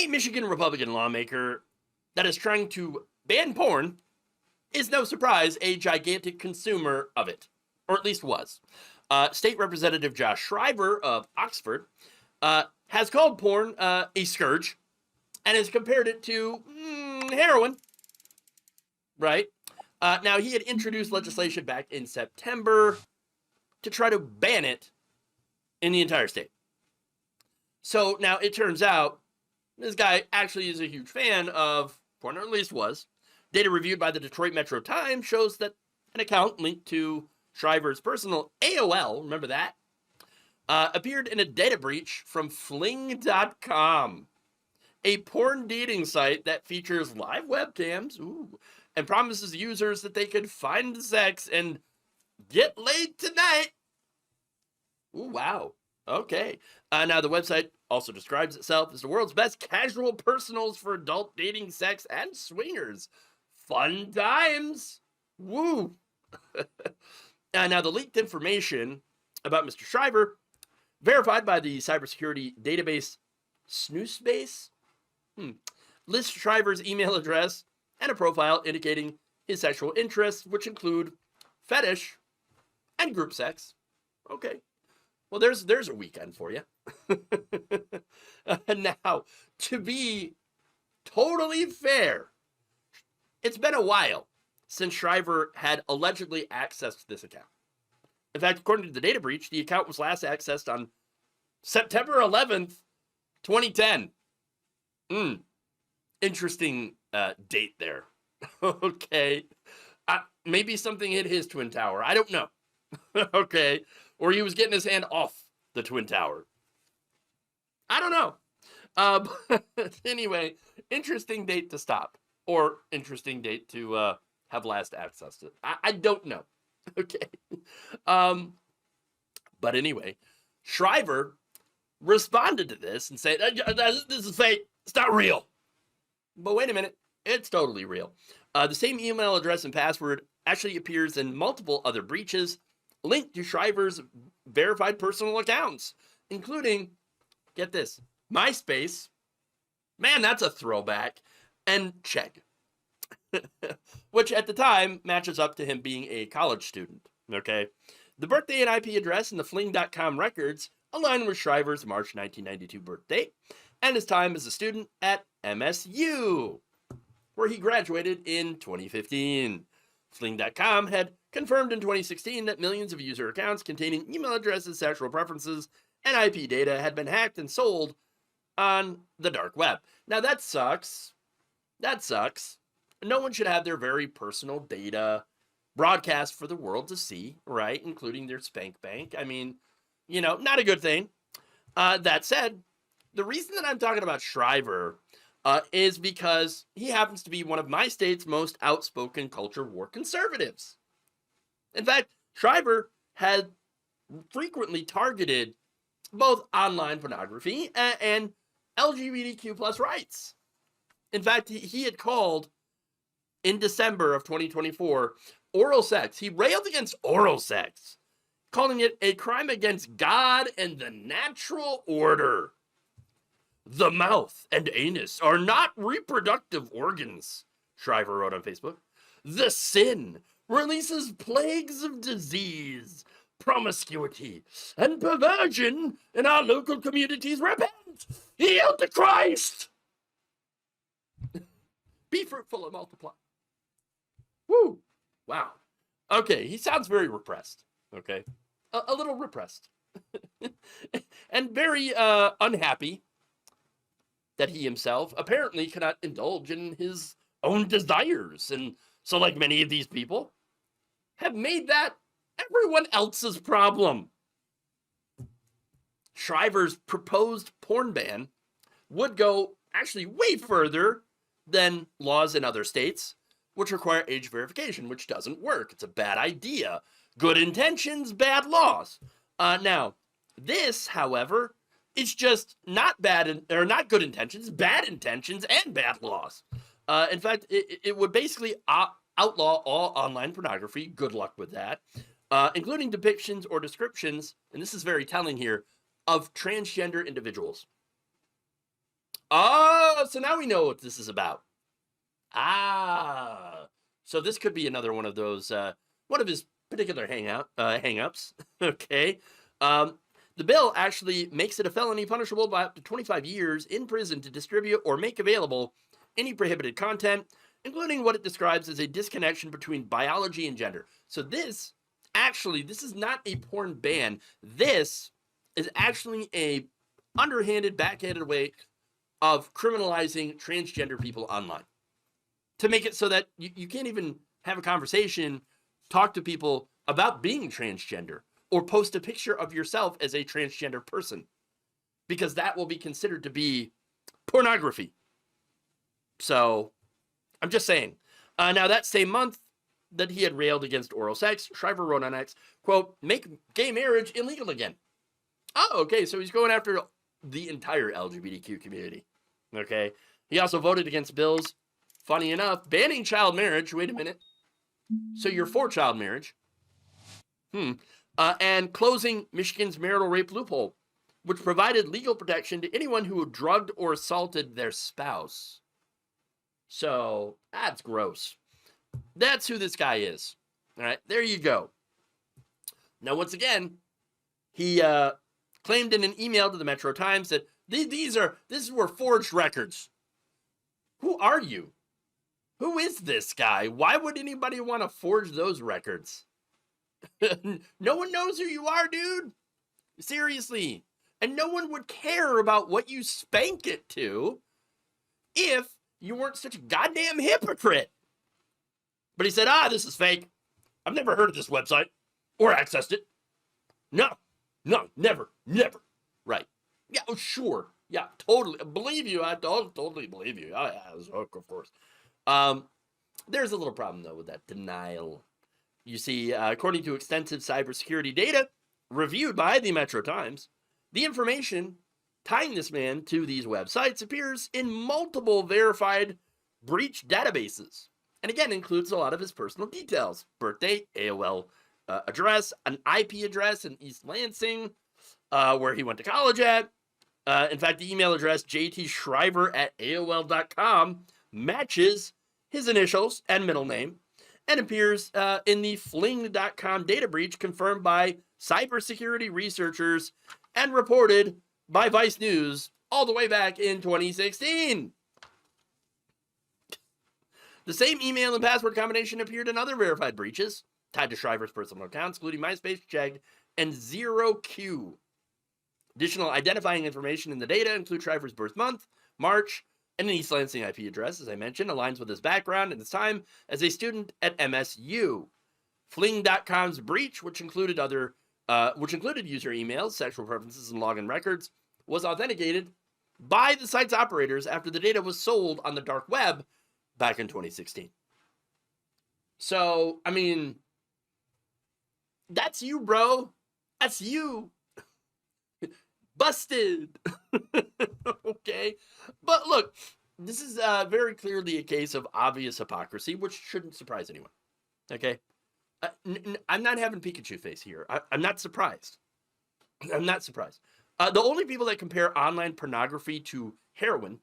A Michigan Republican lawmaker that is trying to ban porn is, no surprise, a gigantic consumer of it, or at least was. State Representative Josh Schriver of Oxford has called porn a scourge and has compared it to heroin, right? Now, he had introduced legislation back in September to try to ban it in the entire state. So now it turns out this guy actually is a huge fan of porn, or at least was. Data reviewed by the Detroit Metro Times shows that an account linked to Schriver's personal AOL, remember that, appeared in a data breach from fling.com, a porn dating site that features live webcams and promises users that they could find sex and get laid tonight. Ooh, wow. Okay. Now, the website also describes itself as the world's best casual personals for adult dating, sex, and swingers. Fun times. Woo. Now, the leaked information about Mr. Schriver, verified by the cybersecurity database Snoosebase, lists Schriver's email address and a profile indicating his sexual interests, which include fetish and group sex. Okay. Well, there's a weekend for you. Now, to be totally fair, it's been a while since Schriver had allegedly accessed this account. In fact, according to the data breach, the account was last accessed on September 11th, 2010. Interesting date there. Okay. Maybe something hit his Twin Tower. I don't know. Okay. Or he was getting his hand off the Twin Tower. I don't know. But anyway, interesting date to stop. Or interesting date to have last access to. I don't know. Okay. But anyway, Schriver responded to this and said, this is fake. It's not real. But wait a minute. It's totally real. The same email address and password actually appears in multiple other breaches linked to Schriver's verified personal accounts, including, get this, MySpace. Man, that's a throwback. And Chegg, which at the time matches up to him being a college student, okay? The birthday and IP address in the fling.com records align with Schriver's March 1992 birthday and his time as a student at MSU, where he graduated in 2015. Fling.com had confirmed in 2016 that millions of user accounts containing email addresses, sexual preferences, and IP data had been hacked and sold on the dark web. Now, that sucks. That sucks. No one should have their very personal data broadcast for the world to see, right? Including their spank bank. I mean, not a good thing. That said, the reason that I'm talking about Schriver is because he happens to be one of my state's most outspoken culture war conservatives. In fact, Schriver had frequently targeted both online pornography and LGBTQ plus rights. In fact, he had called in December of 2024 oral sex. He railed against oral sex, calling it a crime against God and the natural order. The mouth and anus are not reproductive organs, Schriver wrote on Facebook. The sin releases plagues of disease, promiscuity, and perversion in our local communities. Repent! Yield to Christ! Be fruitful and multiply. Woo! Wow. Okay, he sounds very repressed. Okay? A little repressed. And very unhappy that he himself apparently cannot indulge in his own desires. And so, like many of these people, have made that everyone else's problem. Schriver's proposed porn ban would go actually way further than laws in other states, which require age verification, which doesn't work. It's a bad idea. Good intentions, bad laws. Now, this, however, is just not not good intentions, bad intentions, and bad laws. In fact, it would basically outlaw all online pornography. Good luck with that. Including depictions or descriptions, and this is very telling here, of transgender individuals. Oh, so now we know what this is about. So this could be another one of those, one of his particular hang-ups. Okay. The bill actually makes it a felony punishable by up to 25 years in prison to distribute or make available any prohibited content, including what it describes as a disconnection between biology and gender. So this is not a porn ban. This is actually a underhanded, backhanded way of criminalizing transgender people online, to make it so that you can't even have a conversation, talk to people about being transgender, or post a picture of yourself as a transgender person, because that will be considered to be pornography. So I'm just saying. Now, that same month that he had railed against oral sex, Schriver wrote on X, quote, "Make gay marriage illegal again." Oh, okay, so he's going after the entire LGBTQ community. Okay. He also voted against bills, funny enough, banning child marriage. Wait a minute. So you're for child marriage. And closing Michigan's marital rape loophole, which provided legal protection to anyone who drugged or assaulted their spouse. So that's gross. That's who this guy is. All right, there you go. Now, once again, he claimed in an email to the Metro Times that these were forged records. Who are you? Who is this guy? Why would anybody want to forge those records? No one knows who you are, dude. Seriously. And no one would care about what you spank it to if you weren't such a goddamn hypocrite. But he said, this is fake. I've never heard of this website or accessed it. No, never. Right. Yeah, oh, sure. Yeah, totally. Believe you. I totally believe you. Of course. There's a little problem, though, with that denial. You see, according to extensive cybersecurity data reviewed by the Metro Times, the information tying this man to these websites appears in multiple verified breach databases. And again, includes a lot of his personal details: birthday, AOL address, an IP address in East Lansing, where he went to college at. In fact, the email address jtschriver@aol.com matches his initials and middle name, and appears in the fling.com data breach confirmed by cybersecurity researchers and reported by Vice News all the way back in 2016. The same email and password combination appeared in other verified breaches tied to Schriver's personal accounts, including MySpace, Chegg, and ZeroQ. Additional identifying information in the data include Schriver's birth month, March, and an East Lansing IP address, as I mentioned, aligns with his background and his time as a student at MSU. Fling.com's breach, which included user emails, sexual preferences, and login records, was authenticated by the site's operators after the data was sold on the dark web back in 2016. So, I mean, that's you, bro. That's you. Busted. Okay. But look, this is very clearly a case of obvious hypocrisy, which shouldn't surprise anyone. Okay. I'm not having Pikachu face here. I'm not surprised. I'm not surprised. The only people that compare online pornography to heroin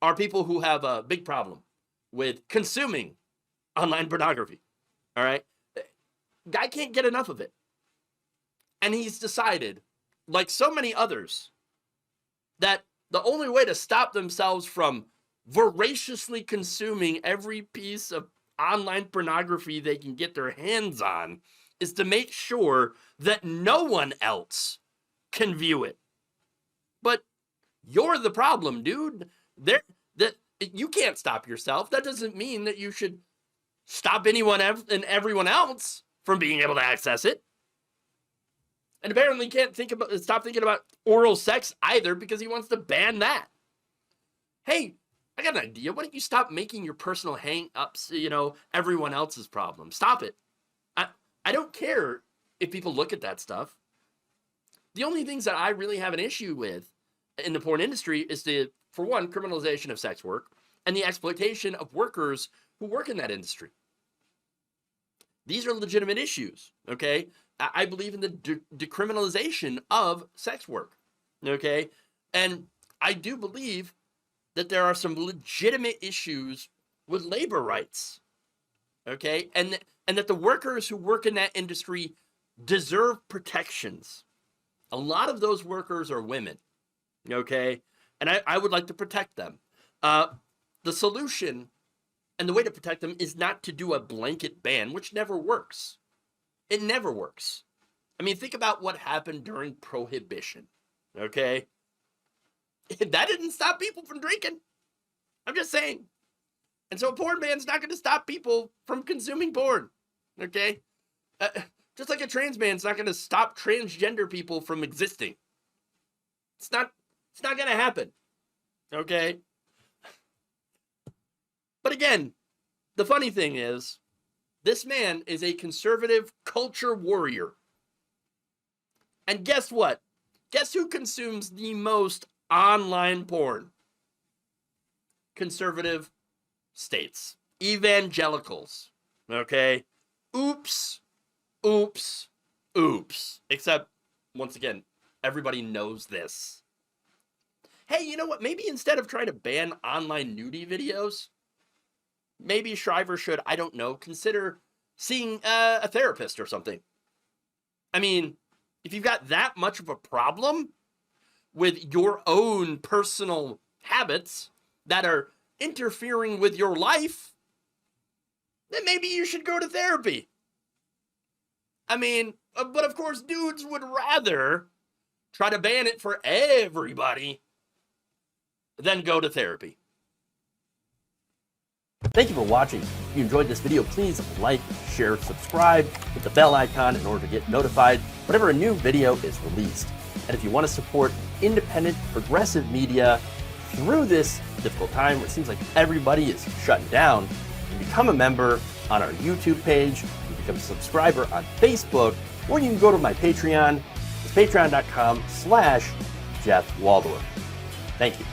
are people who have a big problem with consuming online pornography. All right. Guy can't get enough of it. And he's decided, like so many others, that the only way to stop themselves from voraciously consuming every piece of online pornography they can get their hands on is to make sure that no one else can view it. But you're the problem, dude. You can't stop yourself. That doesn't mean that you should stop anyone and everyone else from being able to access it. And apparently can't stop thinking about oral sex either, because he wants to ban that. Hey, I got an idea. Why don't you stop making your personal hang-ups, everyone else's problem? Stop it. I don't care if people look at that stuff. The only things that I really have an issue with in the porn industry is for one, criminalization of sex work and the exploitation of workers who work in that industry. These are legitimate issues, okay? I believe in the decriminalization of sex work, okay? And I do believe that there are some legitimate issues with labor rights, okay? And that the workers who work in that industry deserve protections. A lot of those workers are women, okay? And I would like to protect them. The solution and the way to protect them is not to do a blanket ban, which never works. It never works. I mean, think about what happened during Prohibition, okay? That didn't stop people from drinking. I'm just saying. And so a porn ban's not going to stop people from consuming porn, okay? Just like a trans ban's not going to stop transgender people from existing. It's not going to happen, okay? But again, the funny thing is, this man is a conservative culture warrior. And guess what? Guess who consumes the most online porn? Conservative states. Evangelicals. Okay? Oops. Oops. Oops. Except, once again, everybody knows this. Hey, you know what? Maybe instead of trying to ban online nudie videos, maybe Schriver should, I don't know, consider seeing a therapist or something. I mean, if you've got that much of a problem with your own personal habits that are interfering with your life, then maybe you should go to therapy. I mean, but of course, dudes would rather try to ban it for everybody than go to therapy. Thank you for watching. If you enjoyed this video, please like, share, subscribe, hit the bell icon in order to get notified whenever a new video is released. And if you want to support independent, progressive media through this difficult time where it seems like everybody is shutting down, you can become a member on our YouTube page, you can become a subscriber on Facebook, or you can go to my Patreon. It's patreon.com/Jeff Waldorf. Thank you.